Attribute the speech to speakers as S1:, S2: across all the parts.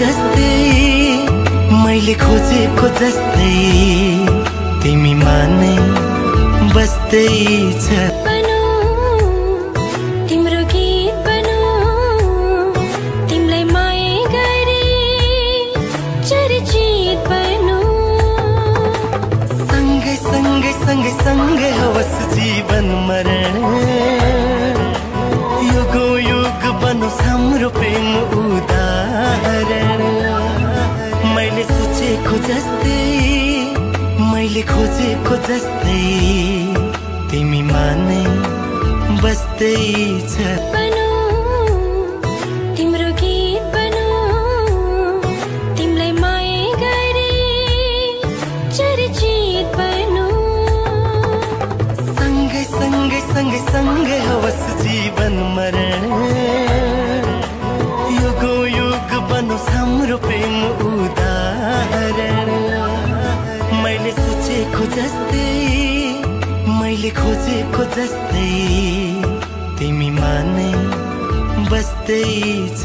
S1: जस्तै मैले खोजेको जस्तै तिमीमा नै बस्दै छ।
S2: तिम्रो गीत बनौँ, तिमीलाई माया गरे चर्चित बनौँ।
S1: सँगै सँगै सँगै सँगै होस् जीवन मरण, युगौँ युग बनोस् हाम्रो प्रेम उदाहरण। मैले सोचेको जस्तै मैले खोजेको जस्तै तिमीमा नै बस्दै छ।
S2: तिम्रो गीत बनौँ, तिमीलाई माया गरे चर्चित बनौँ।
S1: सँगै सँगै सँगै सँगै होस् जीवन मरण, युगौँ युग बनोस् हाम्रो प्रेम उदाहरण। मैले सोचेको जस्तै मैले खोजेको जस्तै तिमीमा नै बस्दै छ।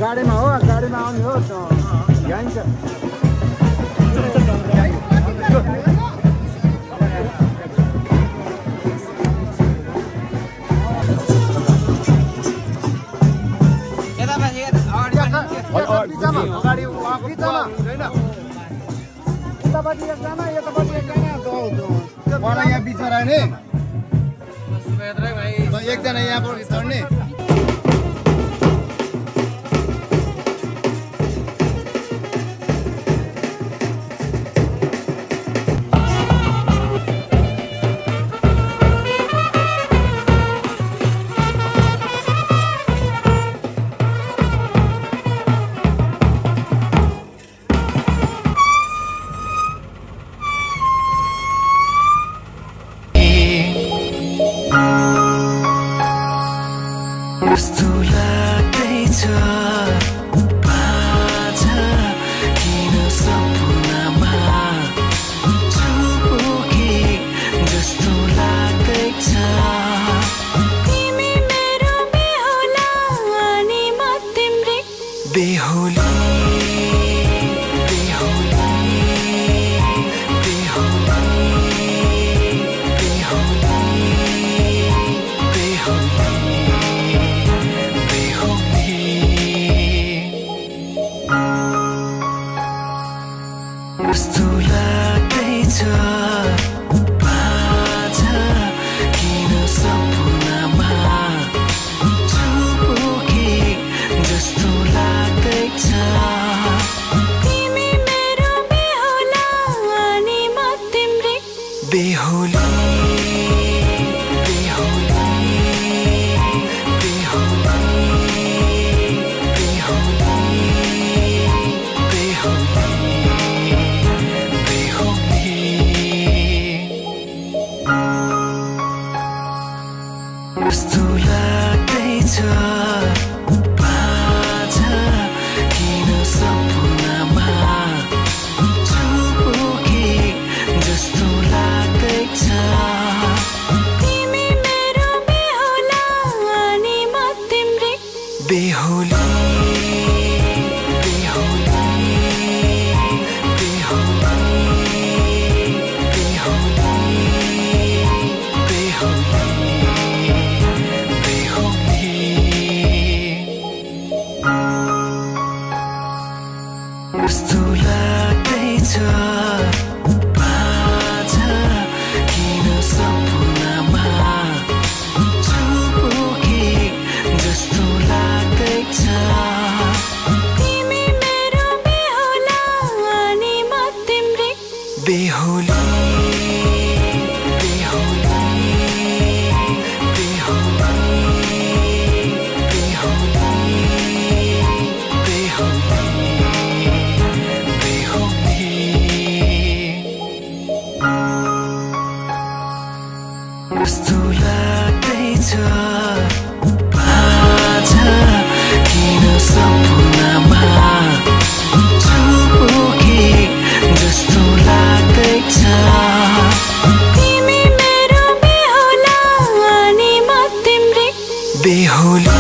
S3: गाडीमा हो, गाडीमा आउने हो जान्छ। बिचमा अगाडि उहाँको छैन यतापट्टि एकजना यतापट्टि एकजना मलाई यहाँ बिचमा राख्ने एकजना यहाँबाट चढ्ने
S1: कस्तो लाग्दैछ बाजा किन सपनामा चुके जस्तो लाग्दैछ
S2: तिमी मेरो बेहुला अनि म तिम्रै
S1: बेहुली कस्तो लाग्दैछ बाजा किन सपनामा चुके जस्तो लाग्दैछ
S2: तिमी मेरो बेहुला अनि म तिम्रै
S1: बेहुली कस्तो लाग्दैछ बाजा किन सपनामा चुके जस्तो लाग्दैछ
S2: तिमी मेरो बेहुला अनि म तिम्रै
S1: बेहुली कस्तो लाग्दैछ बाजा किन सपनामा चुके जस्तो लाग्दैछ
S2: तिमी मेरो बेहुला अनि म तिम्रै
S1: बेहुली कस्तो लाग्दैछ बाजा किन सपनामा चुके जस्तो लाग्दैछ
S2: तिमी मेरो बेहुला अनि म तिम्रै
S1: बेहुली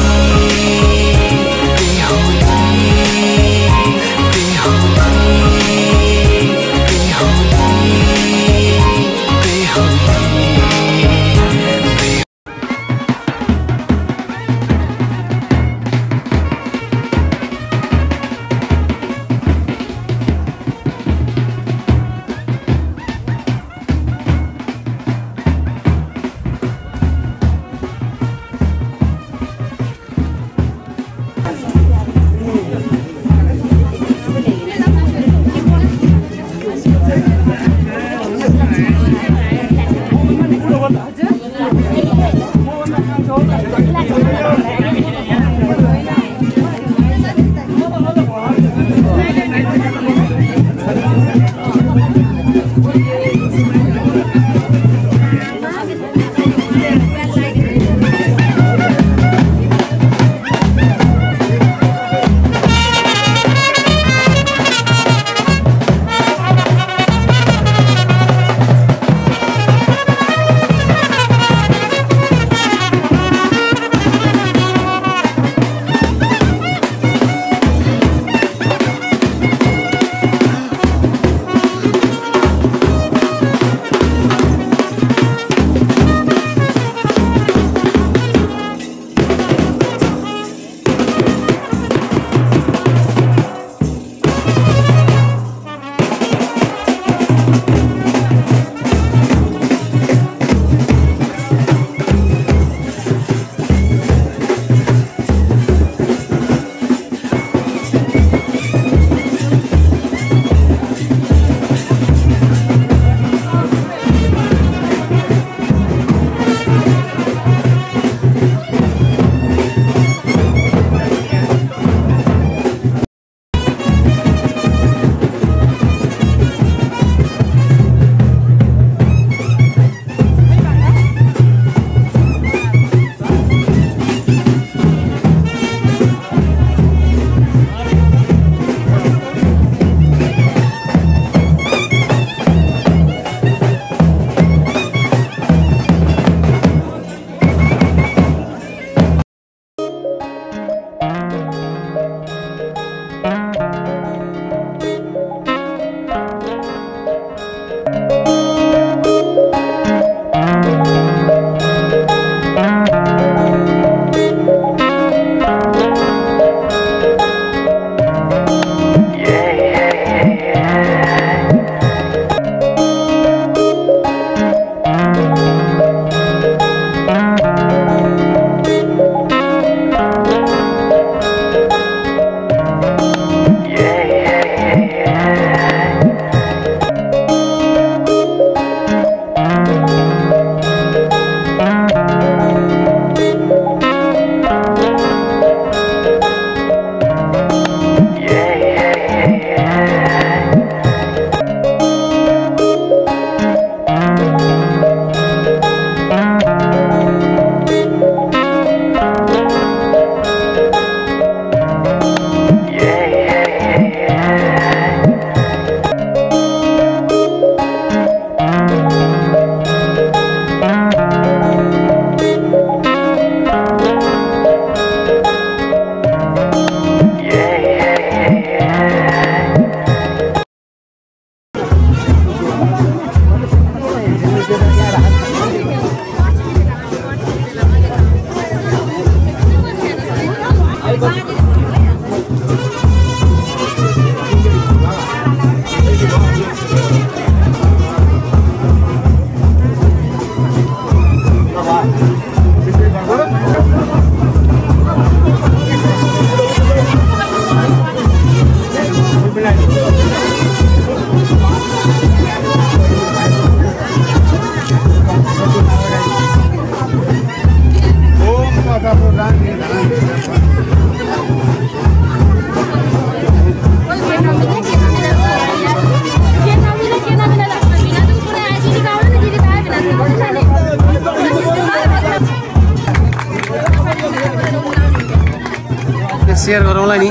S4: शेयर गरौँला नि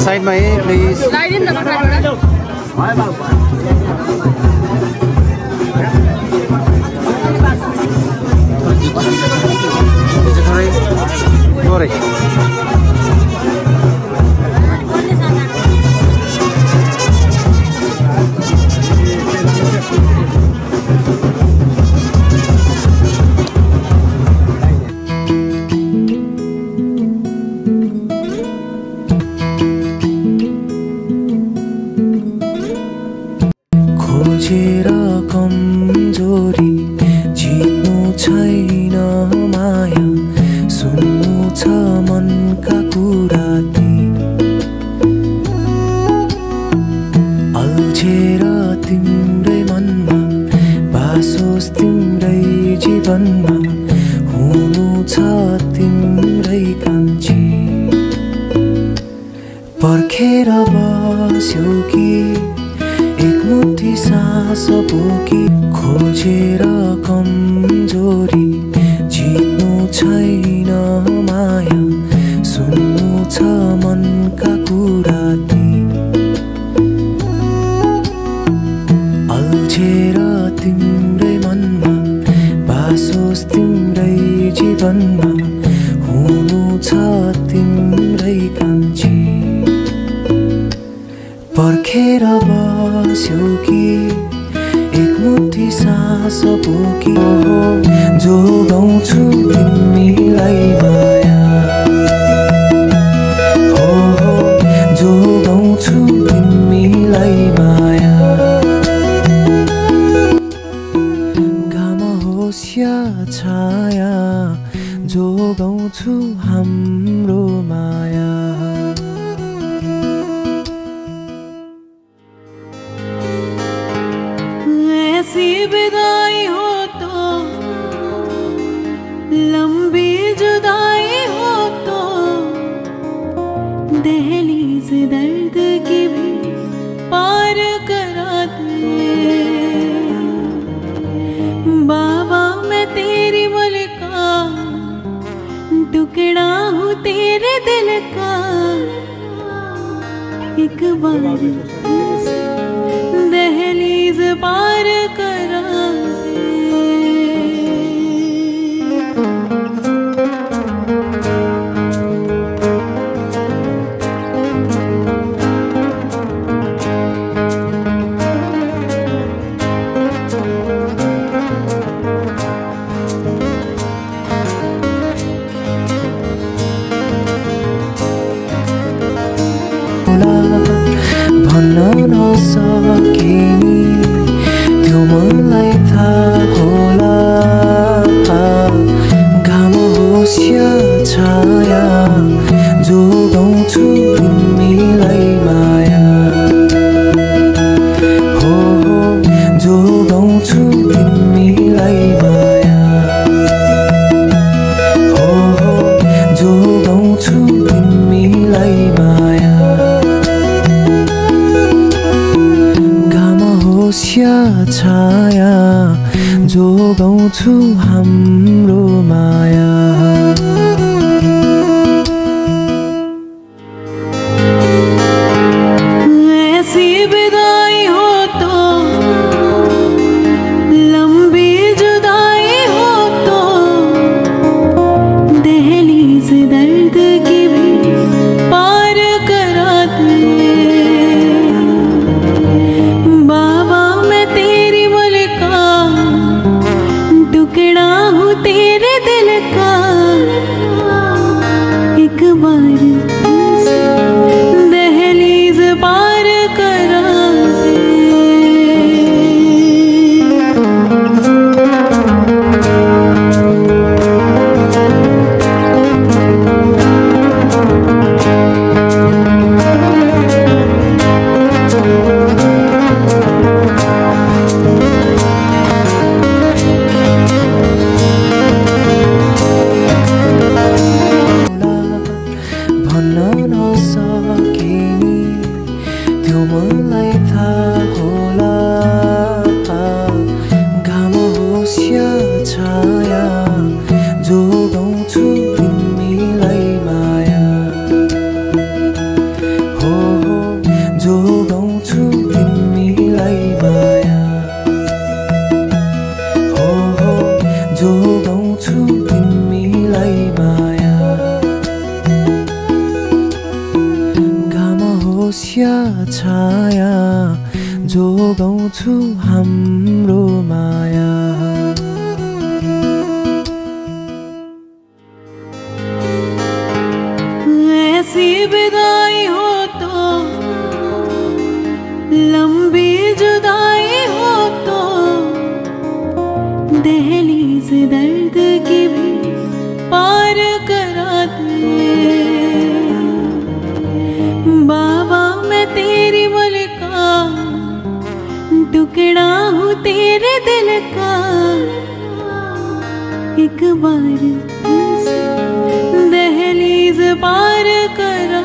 S4: साइडमा है प्लिज
S2: लाइदिनु न पछाडिबाट
S4: थोरै
S1: खोजेर कमजोरी जित्नु छैन माया सुन्नु छ मनका कुरा ती अल्झेर तिम्रै मनमा बासोस् तिम्रै जीवनमा हुनु छ तिम्रै कान्छी पर्खेर बस्यो कि एक मुठी सास बोकी खोजेर कमजोरी जित्नु छैन माया सुन्नु छ मनका कुरा ती अल्झेर तिम्रै मनमा बासोस् तिम्रै जीवनमा हुनु छ तिम्रै कान्छी पर्खेर बस्यो कि एक मुठी सास बोकी जोगाउँछु तिमीलाई माया हो जोगाउँछु तिमीलाई माया घाम होस् या छाया जोगाउँछु हाम्रो माया
S2: ऐसी विदाई हो तो लंबी जुदाई हो तो दहलीज दर्द की भी पार करा दे बाबा मैं तेरी मलिका टुकड़ा हूँ तेरे दिल का एक बार दहलीज पार करा
S1: भन्न नसके नि त्यो मनलाई थाहा होला घाम होस् या छाया जोगाउँछु तिमीलाई माया हो जोगाउँछु तिमीलाई माया हो जोगाउँछु तिमीलाई माया या छाया जोगाउँछु हाम्रो माया
S2: ऐसी विदाई हो तो लंबी जुदाई हो तो दहलीज दर्द की भी पार करा दे बाबा मैं तेरी मलिका टुकड़ा हूँ तेरे दिल का
S5: भन्न नसकिने त्यो मलाई थाहा होला घाम होस् या छाया जोगाउँछु तिमीलाई माया हो जोगाउँछु तिमीलाई माया हो जोगाउँछु तिमीलाई माया घाम होस् या छाया जोगाउँछु हाम्रो माया
S2: ऐसी विदाई हो तो लंबी जुदाई हो तो दहलीज दर्द की भी पार करा दे बाबा मैं तेरी मलिका टुकड़ा हूँ तेरे दिल का एक बार दहलीज पार करा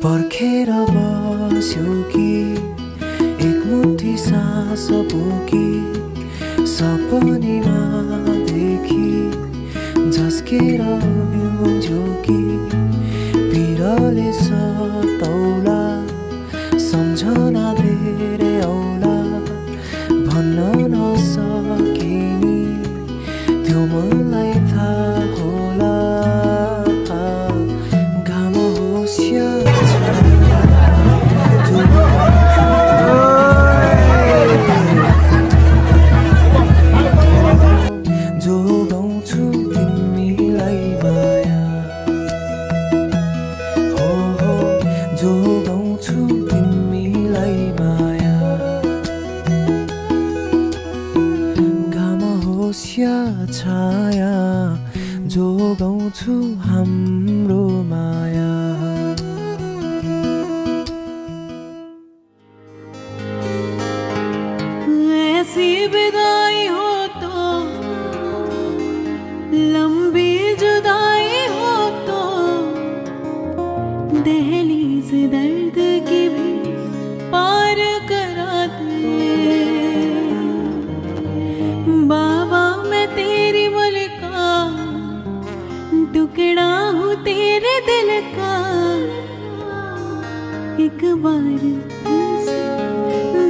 S5: पर्खेर बस्यो कि एक मुठी सास बोकी सपनीमा देखी झस्केर बिउज्यो कि पिरले सतौला सम्झना धेरै औला भन्न नसकिनी त्यो मनलाई थाहा होला घाम होस् या जोगाउँछु तिमीलाई माया हो जोगाउँछु तिमीलाई माया घाम होस् या छाया जोगाउँछु हाम्रो माया
S2: ऐसी विदाई हो तो लंबी जुदाई हो तो दहलीज दर्द की भी पार करा दे बाबा मैं तेरी मलका टुकड़ा हूँ तेरे दिल का एक बार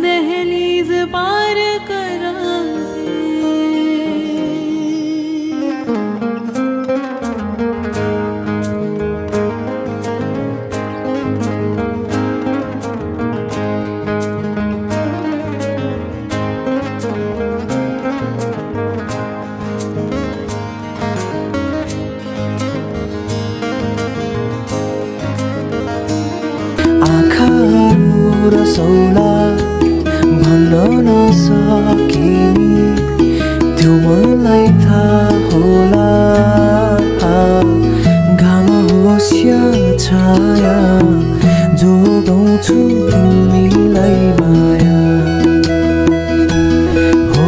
S2: दहलीज पार करा
S5: आँखाहरू रसौला भन्न नसकिनी त्यो मनलाई थाहा होला घाम होस् या छाया जोगाउँछु तिमीलाई माया हो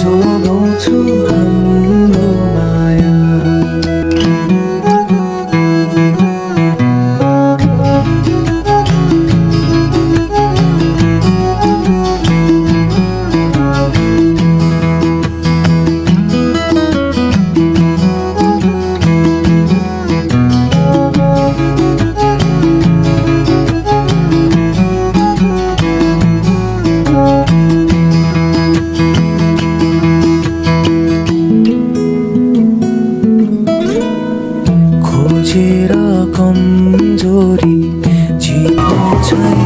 S5: जोगाउँछु हाम्रो माया खोजेर कमजोरी जित्नु छैन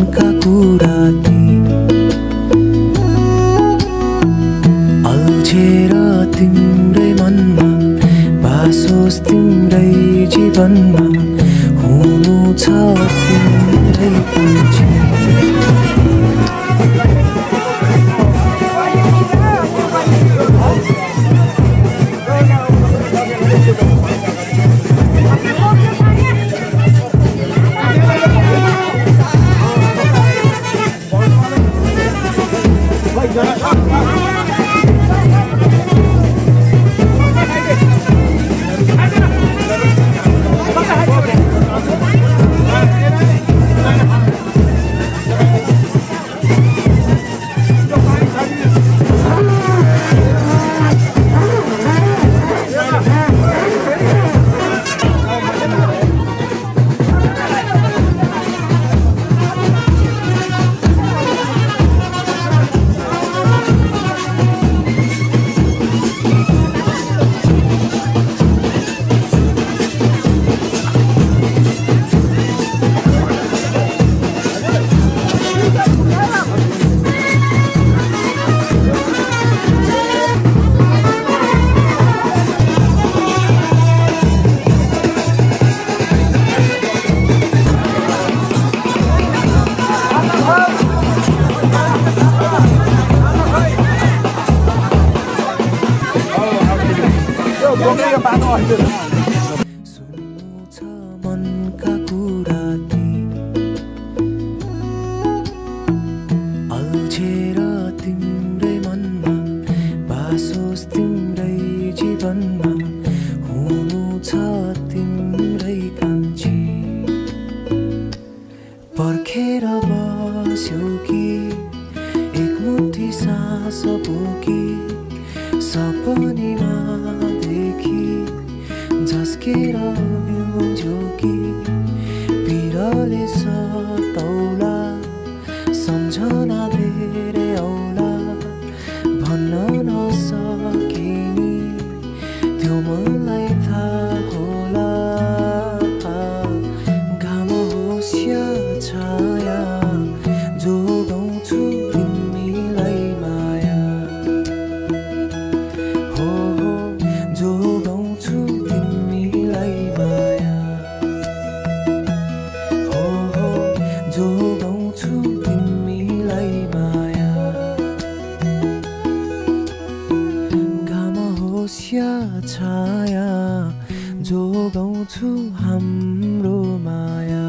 S5: मनका कुरा ती अल्झेर तिम्रै मनमा बासोस् तिम्रै जीवनमा हुनु छ तिम्रै मान्छे सुन्नु छ मनका कुरा ती अल्झेर तिम्रै मनमा बासोस् तिम्रै जीवनमा हुनु छ तिम्रै कान्छी पर्खेर बस्यौ कि एकमुठी सास बोकी सपनीमा देखी झस्केर बिउज्यौ कि पिरले सतौला सम्झना धेरै औला भन्न नसकिनी त्यो मनलाई थाहा होला घाम होस् या छाया जोगाउँछु तिमीलाई माया हो जोगाउँछु तिमीलाई माया हो जोगाउँछु तिमीलाई माया घाम होस् या छाया जोगाउँछु हाम्रो माया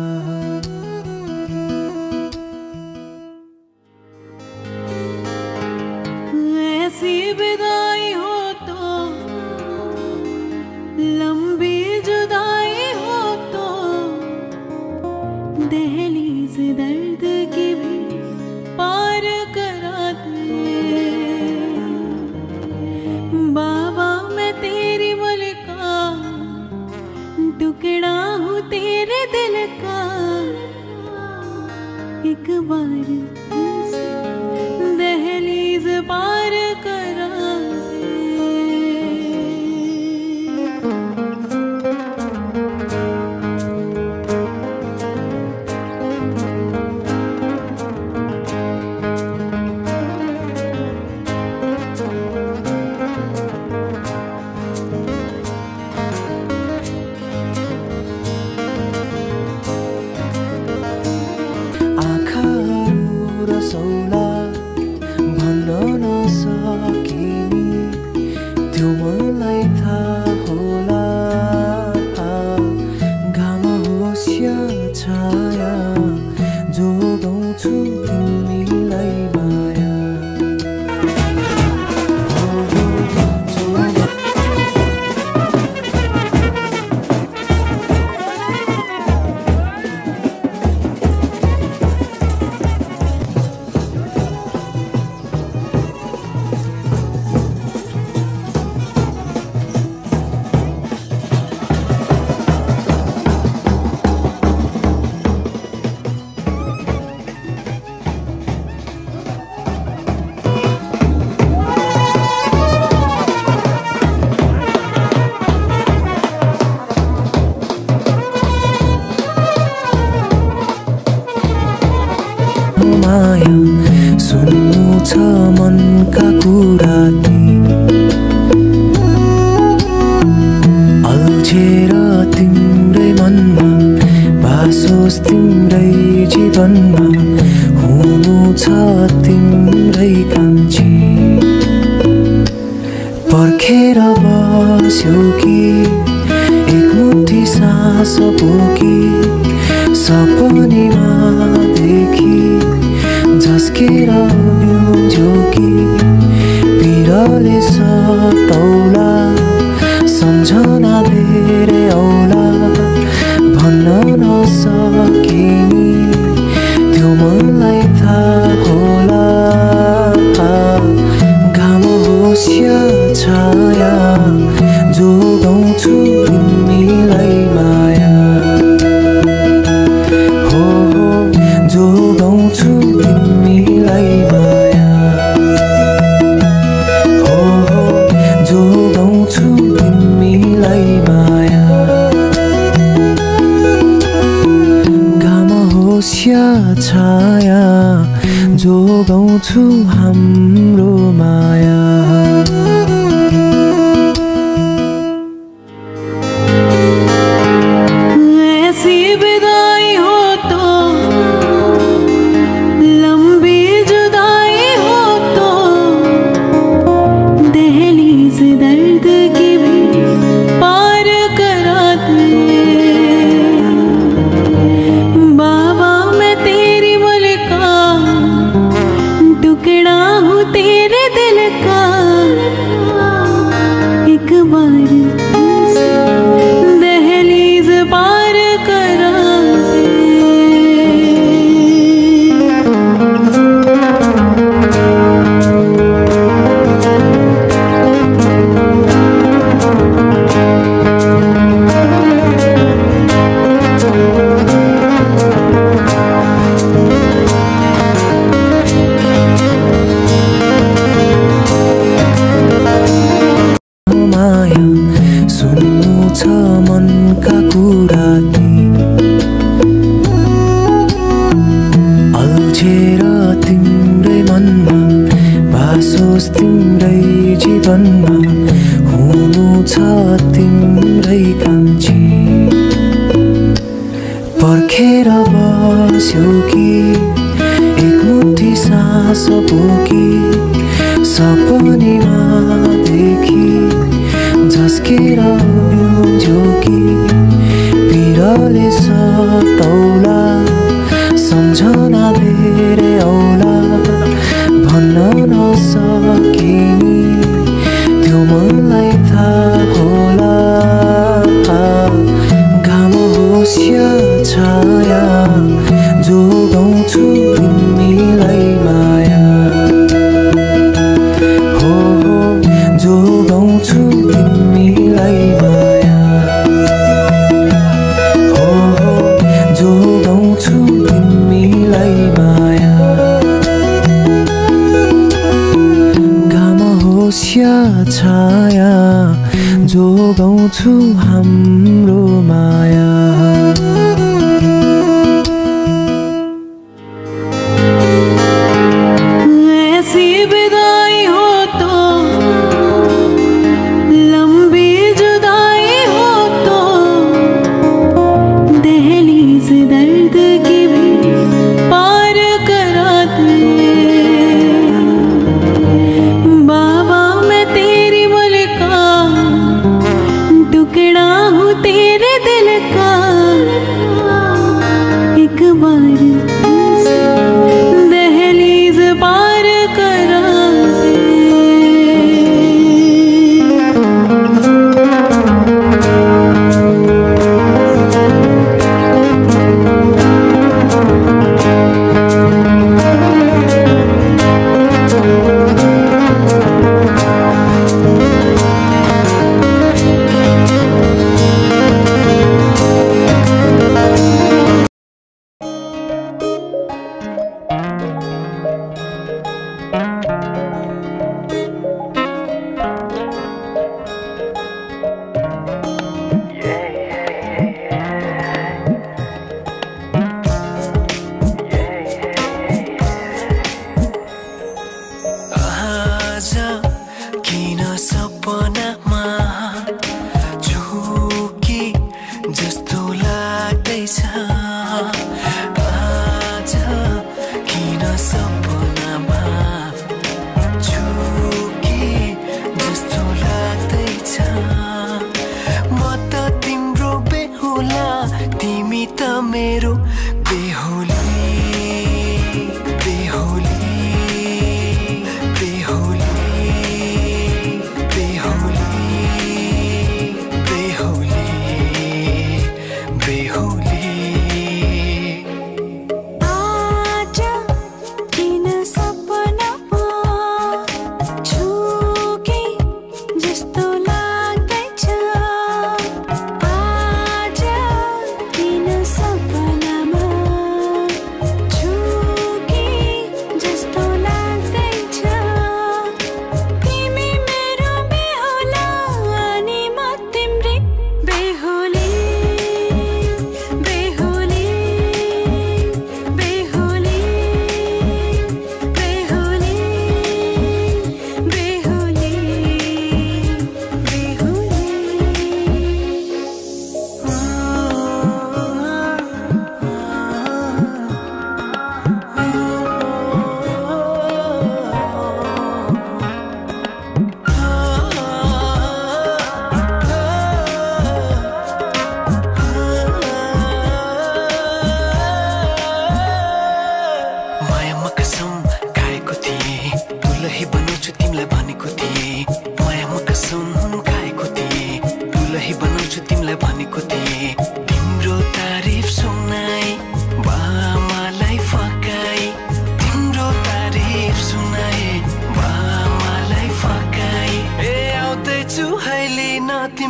S2: ऐसी विदाई हो तो लंबी जुदाई हो तो दहलीज दर्द की भी पार करा दे बाबा मैं तेरी मलका टुकड़ा हूँ तेरे दिल का एक बार दहलीज पार करा
S5: आँखाहरू रसौला भन्न नसकिनी त्यो मनलाई थाहा होला घाम होस् या छाया जोगाउँछु तिमीलाई माया माया सुन्नु छ मनका कुरा ती अल्झेर तिम्रै मनमा बासोस् तिम्रै जीवनमा हुनु छ तिम्रै कान्छी पर्खेर बस्यो कि एक मुठी सास बोकी सपनीमा देखी झस्केर बिउज्यो कि पिरले सतौला सम्झना धेरै औला भन्न नसकिने त्यो मनलाई थाहा होला घाम होस् या छाया जोगाउँछु तिमीलाई माया हो जोगाउँछु तिमीलाई माया हो जोगाउँछु तिमीलाई माया घाम होस् या छाया जोगाउँछु हाम्रो माया
S2: ऐसी विदाई हो तो लंबी जुदाई हो तो दहलीज दर्द की भी पार कराते बाबा मैं तेरी मुल्का टुकड़ा हूँ तेरे दिल का एक बार दहलीज पार करा
S5: माया सुन्नु छ मनका कुरा ती अल्झेर तिम्रै मनमा बासोस् तिम्रै जीवनमा हुनु छ तिम्रै कान्छी पर्खेर बस्यो कि एक मुठी सास बोकी सपनीमा देखी झस्केर बिउज्यो कि पिरले सतौला सम्झना धेरै औला भन्न नसकिने त्यो मनलाई थाहा होला घाम होस् या छाया जोगाउँछु तिमीलाई माया हो जोगाउँछु तिमीलाई माया हो जोगाउँछु तिमीलाई माया घाम होस् या छाया जोगाउँछु हाम्रो माया
S2: ऐसी विदाई हो तो लंबी जुदाई हो तो दहलीज दर्द की भी पार कराते बाबा मैं तेरी मुल्का टुकड़ा हूँ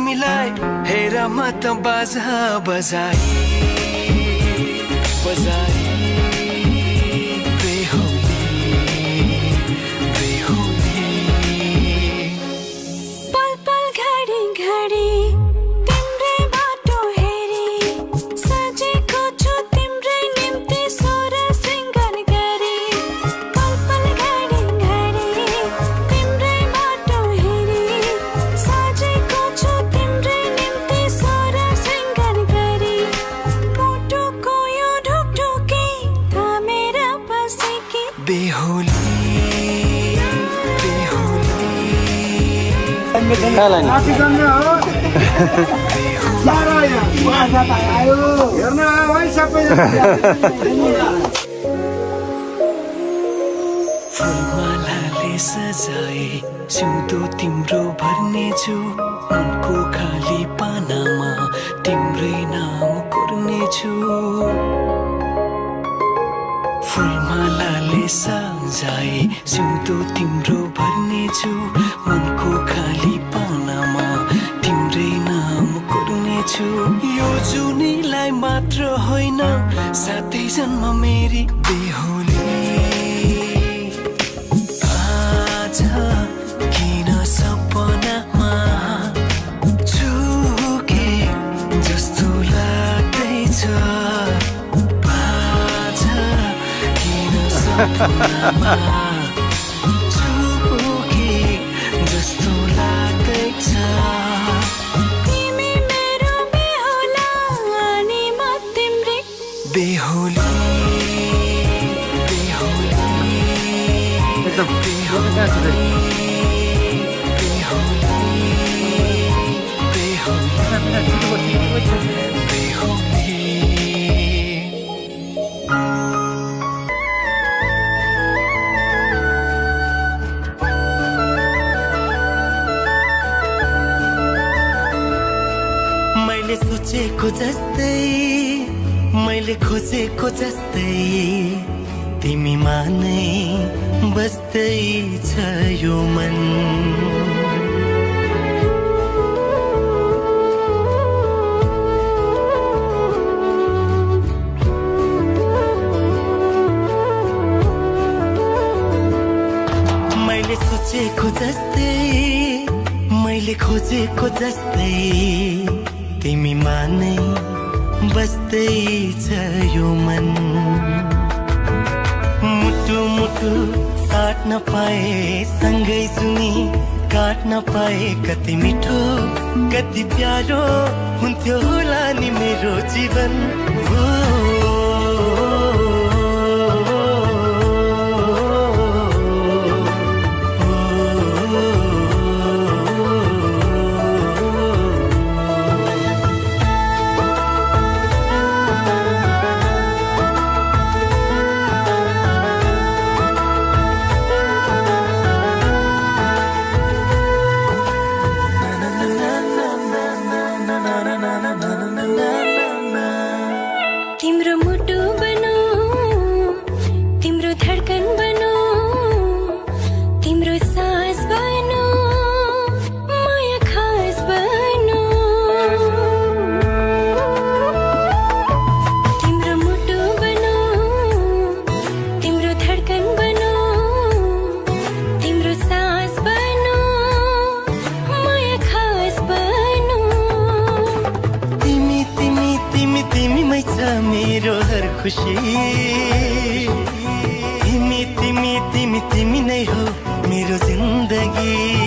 S1: तिमीलाई हेर म त बाजा बजाई बजाई
S3: माथि गन्न हो सारा यहाँ माछा त आयो हेर्न है सबैजना
S1: फुलमालाले सजाए सिउँदो तिम्रो भर्नेछु मनको खाली पानामा तिम्रै नाम कोर्नेछु फुलमालाले सजाए सिउँदो तिम्रो भर्नेछु मनको खाली पानामा तिम्रै नाम कोर्नेछु यो जुनीलाई मात्र होइन साथै जन्म मेरी बेहुली आज किन सपनामा छुके जस्तो लाग्दैछ आज किन सपनामा मैले सोचेको जस्तै मैले खोजेको जस्तै तिमीमा नै बस्दैछ यो मन मैले सोचेको जस्तै मैले खोजेको जस्तै तिमीमा नै बस्दैछ यो मन मुटु मुटु साट्न पाए सँगै सुनी काट्न पाए कति मिठो कति प्यारो हुन्थ्यो होला नि मेरो जीवन मेरो हर खुशी तिमी तिमी तिमी तिमी नै हो मेरो जिन्दगी